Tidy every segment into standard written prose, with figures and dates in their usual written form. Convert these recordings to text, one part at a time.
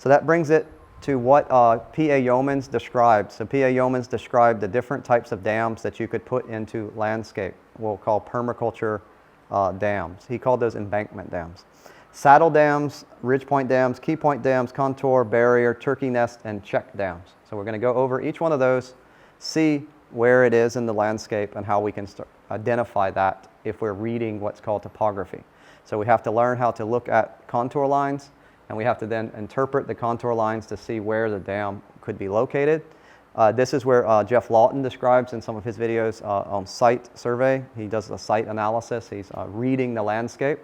So that brings it to what P.A. Yeomans described. So P.A. Yeomans described the different types of dams that you could put into landscape, we'll call permaculture dams. He called those embankment dams. Saddle dams, ridge point dams, key point dams, contour, barrier, turkey nest, and check dams. So we're going to go over each one of those, see where it is in the landscape and how we can identify that if we're reading what's called topography. So we have to learn how to look at contour lines, and we have to then interpret the contour lines to see where the dam could be located. This is where Jeff Lawton describes in some of his videos on site survey. He does the site analysis. He's reading the landscape.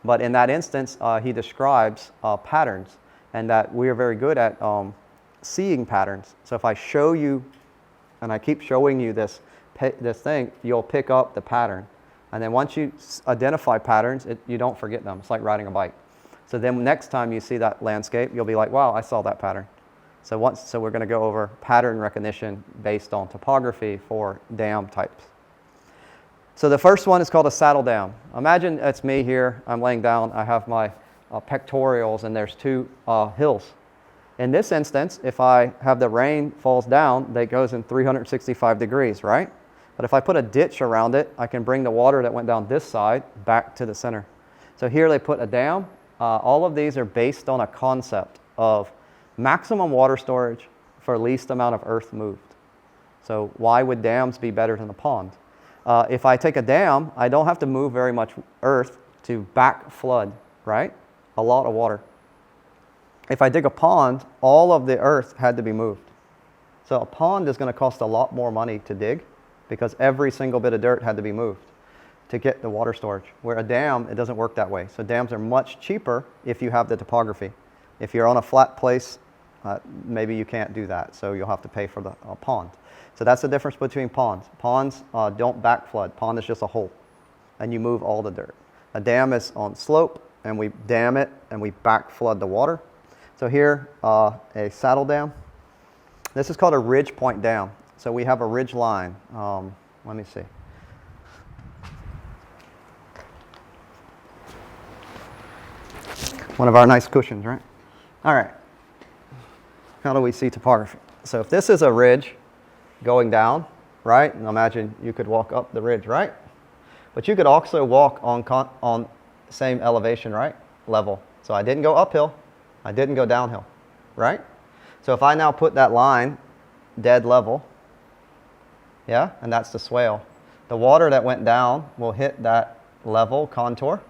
But in that instance, he describes patterns, and that we are very good at seeing patterns. So if I show you, and I keep showing you this thing, you'll pick up the pattern. And then once you identify patterns, you don't forget them. It's like riding a bike. So then next time you see that landscape, you'll be like, wow, I saw that pattern. So we're going to go over pattern recognition based on topography for dam types. So the first one is called a saddle dam. Imagine it's me here. I'm laying down. I have my pectorials, and there's two hills. In this instance, if I have the rain falls down, that goes in 365 degrees, right? But if I put a ditch around it, I can bring the water that went down this side back to the center. So here they put a dam. All of these are based on a concept of maximum water storage for least amount of earth moved. So why would dams be better than a pond? If I take a dam, I don't have to move very much earth to back flood, right? A lot of water. If I dig a pond, all of the earth had to be moved. So a pond is going to cost a lot more money to dig because every single bit of dirt had to be moved to get the water storage. Where a dam, it doesn't work that way. So dams are much cheaper if you have the topography. If you're on a flat place, maybe you can't do that, so you'll have to pay for the pond. So that's the difference between ponds. Ponds don't back flood. Pond is just a hole, and you move all the dirt. A dam is on slope, and we dam it, and we back flood the water. So here, a saddle dam. This is called a ridge point dam. So we have a ridge line. Let me see. One of our nice cushions, right? All right. How do we see topography? So if this is a ridge going down, right? And imagine you could walk up the ridge, right? But you could also walk on same elevation, right? Level. So I didn't go uphill. I didn't go downhill, right? So if I now put that line dead level, yeah, and that's the swale. The water that went down will hit that level contour,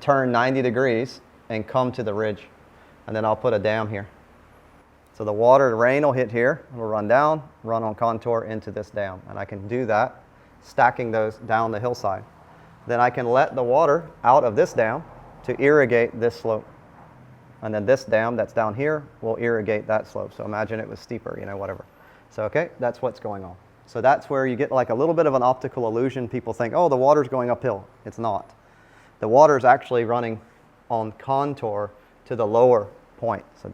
turn 90 degrees, and come to the ridge. And then I'll put a dam here. So the water, the rain will hit here, it will run down, run on contour into this dam. And I can do that, stacking those down the hillside. Then I can let the water out of this dam to irrigate this slope. And then this dam that's down here will irrigate that slope. So imagine it was steeper, whatever. So okay, that's what's going on. So that's where you get like a little bit of an optical illusion. People think, oh, the water's going uphill. It's not. The water is actually running on contour to the lower point. So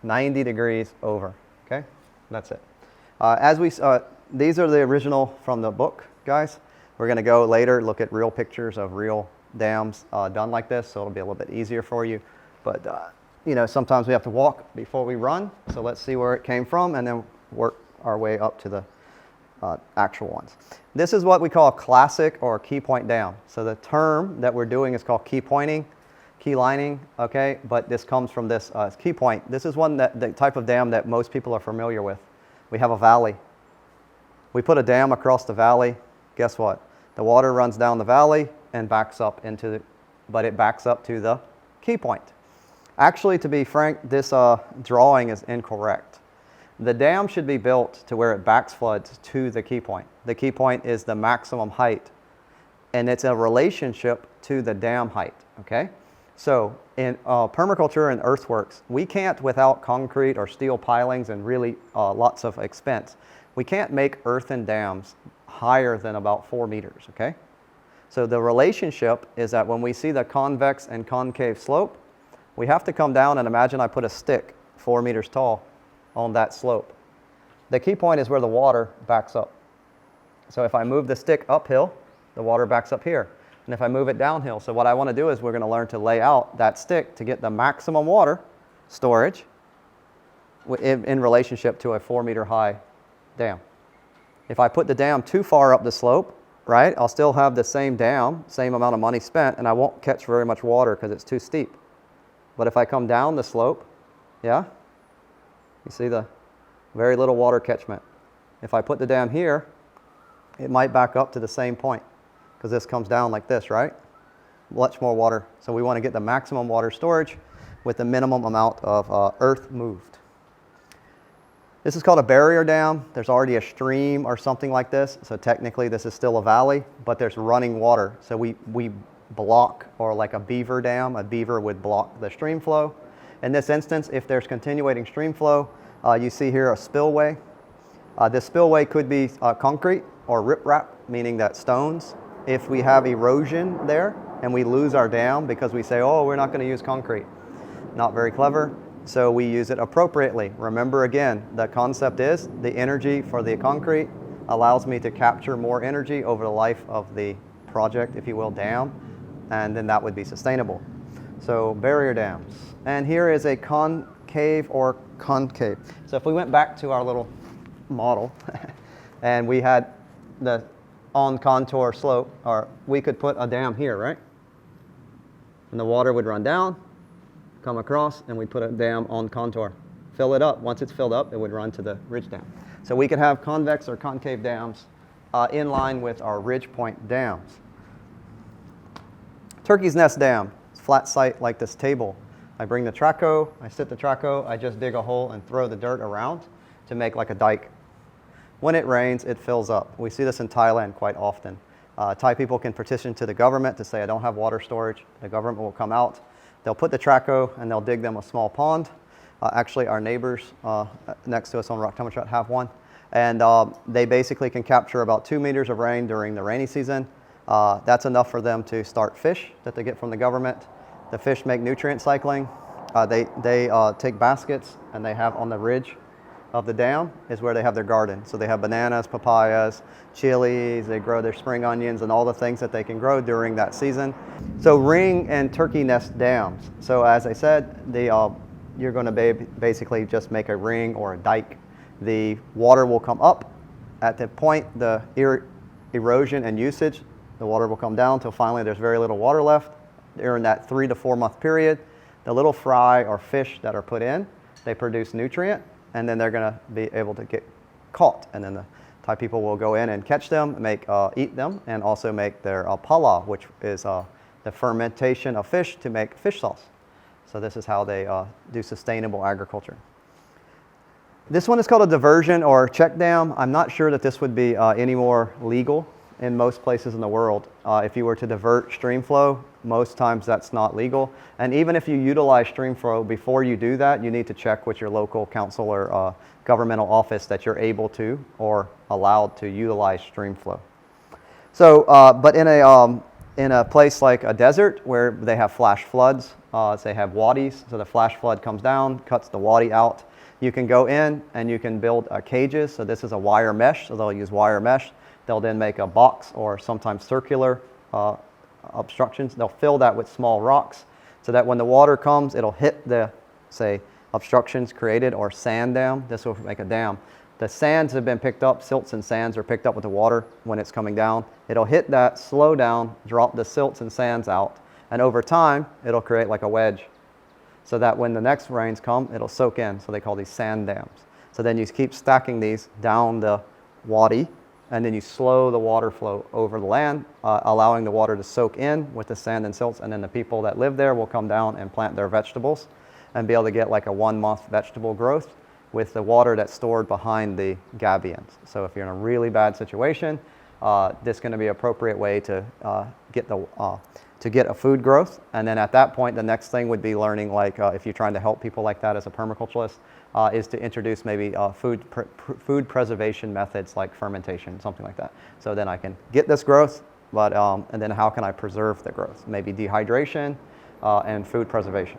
90 degrees over, okay? That's it. These are the original from the book, guys. We're gonna go later, look at real pictures of real dams done like this, so it'll be a little bit easier for you. But, sometimes we have to walk before we run, so let's see where it came from and then work our way up to the actual ones. This is what we call a classic or a key point dam. So the term that we're doing is called key pointing. Key lining, okay, but this comes from this key point. This is the type of dam that most people are familiar with. We have a valley. We put a dam across the valley. Guess what? The water runs down the valley and backs up but it backs up to the key point. Actually, to be frank, this drawing is incorrect. The dam should be built to where it backs floods to the key point. The key point is the maximum height, and it's a relationship to the dam height, okay? So in permaculture and earthworks, we can't, without concrete or steel pilings and really lots of expense, we can't make earthen dams higher than about 4 meters, okay? So the relationship is that when we see the convex and concave slope, we have to come down and imagine I put a stick 4 meters tall on that slope. The key point is where the water backs up. So if I move the stick uphill, the water backs up here. And if I move it downhill, so what I want to do is we're going to learn to lay out that stick to get the maximum water storage in relationship to a 4-meter high dam. If I put the dam too far up the slope, right, I'll still have the same dam, same amount of money spent, and I won't catch very much water because it's too steep. But if I come down the slope, yeah, you see the very little water catchment. If I put the dam here, it might back up to the same point because this comes down like this, right? Much more water. So we want to get the maximum water storage with the minimum amount of earth moved. This is called a barrier dam. There's already a stream or something like this. So technically this is still a valley, but there's running water. So we block, or like a beaver dam, a beaver would block the stream flow. In this instance, if there's continuating stream flow, you see here a spillway. This spillway could be concrete or riprap, meaning that stones. If we have erosion there and we lose our dam because we say, oh, we're not going to use concrete. Not very clever. So we use it appropriately. Remember again, the concept is the energy for the concrete allows me to capture more energy over the life of the project, if you will, dam, and then that would be sustainable. So barrier dams. And here is a concave or concave. So if we went back to our little model and we had the on contour slope, or we could put a dam here, right? And the water would run down, come across, and we put a dam on contour. Fill it up. Once it's filled up, it would run to the ridge dam. So we could have convex or concave dams in line with our ridge point dams. Turkey's Nest Dam. It's a flat site like this table. I bring the traco, I sit the traco, I just dig a hole and throw the dirt around to make like a dike. When it rains, it fills up. We see this in Thailand quite often. Thai people can petition to the government to say, I don't have water storage. The government will come out. They'll put the traco and they'll dig them a small pond. Actually, our neighbors next to us on Raktamachat have one. And they basically can capture about 2 meters of rain during the rainy season. That's enough for them to start fish that they get from the government. The fish make nutrient cycling. They take baskets and they have on the ridge of the dam is where they have their garden. So they have bananas, papayas, chilies, they grow their spring onions and all the things that they can grow during that season. So ring and turkey nest dams. So as I said, you're going to basically just make a ring or a dike. The water will come up. At the point the erosion and usage, the water will come down until finally there's very little water left. During that 3 to 4 month period, the little fry or fish that are put in, they produce nutrient, and then they're going to be able to get caught. And then the Thai people will go in and catch them, eat them, and also make their pala, which is the fermentation of fish to make fish sauce. So this is how they do sustainable agriculture. This one is called a diversion or check dam. I'm not sure that this would be any more legal in most places in the world. If you were to divert stream flow, most times that's not legal. And even if you utilize stream flow, before you do that, you need to check with your local council or governmental office that you're able to or allowed to utilize stream flow. So, but in a place like a desert where they have flash floods, they have wadis, so the flash flood comes down, cuts the wadi out. You can go in and you can build cages. So this is a wire mesh, so they'll use wire mesh. They'll then make a box or sometimes circular obstructions. They'll fill that with small rocks so that when the water comes, it'll hit the, say, obstructions created or sand dam. This will make a dam. The sands have been picked up, silts and sands are picked up with the water when it's coming down. It'll hit that, slow down, drop the silts and sands out, and over time, it'll create like a wedge so that when the next rains come, it'll soak in. So they call these sand dams. So then you keep stacking these down the wadi, and then you slow the water flow over the land, allowing the water to soak in with the sand and silts, and then the people that live there will come down and plant their vegetables and be able to get like a 1 month vegetable growth with the water that's stored behind the gabions. So if you're in a really bad situation, this is going to be an appropriate way to get a food growth. And then at that point, the next thing would be learning, like if you're trying to help people like that as a permaculturalist, is to introduce maybe food preservation methods like fermentation, something like that. So then I can get this growth, but and then how can I preserve the growth? Maybe dehydration and food preservation.